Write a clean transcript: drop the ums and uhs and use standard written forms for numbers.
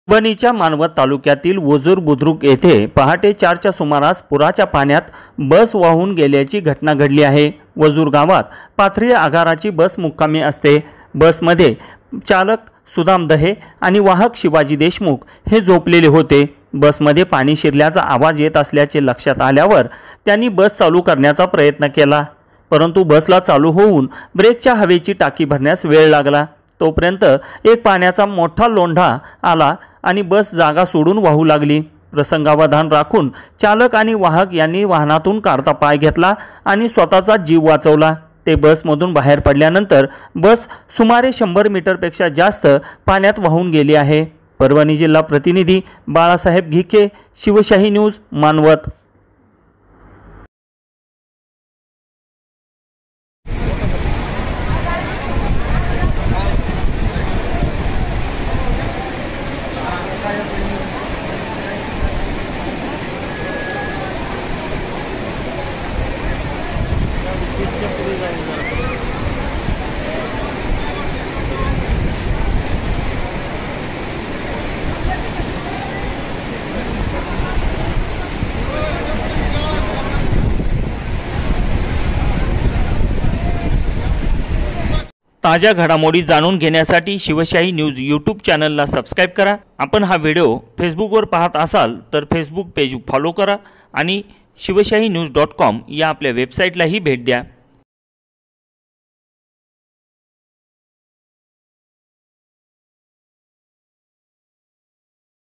परभणीच्या मानवत तालुक्यातील वजूर बुद्रुक येथे पहाटे 4च्या सुमारास पुराच्या पाण्यात बस वाहून गेल्याची घटना घडली आहे। वजूर गावात पाथरी आगाराची बस मुक्कामी असते। बसमध्ये चालक सुदाम दहे आणि वाहक शिवाजी देशमुख हे झोपलेले होते। बसमध्ये पाणी शिरल्याचा आवाज येत असल्याचे लक्षात आल्यावर त्यांनी बस चालू करण्याचा प्रयत्न केला, परंतु बसला चालू होऊन ब्रेकच्या हवेची टाकी भरण्यास वेळ लागला। तोपर्यंत एक पाण्याचा मोठा लोंढा आला आणि बस जागा सोडून वाहू लागली। प्रसंगावधान राखून चालक आणि वाहक यांनी वाहनातून काढता पाय घेतला आणि स्वतःचा जीव वाचवला। ते बसमधून बाहेर पडल्यानंतर बस सुमारे 100 मीटरपेक्षा जास्त पाण्यात वाहून गेली आहे। परभणी जिल्हा प्रतिनिधी बाळासाहेब घिके, शिवशाही न्यूज, मानवत। ताज्या घडामोडी जाणून घेण्यासाठी शिवशाही न्यूज यूट्यूब चॅनलला सबस्क्राइब करा। आपण हा व्हिडिओ फेसबुकवर पाहत असाल तर फेसबुक पेज फॉलो करा आणि शिवशाहीन्यूज.com या आपल्या वेबसाईटलाही भेट द्या।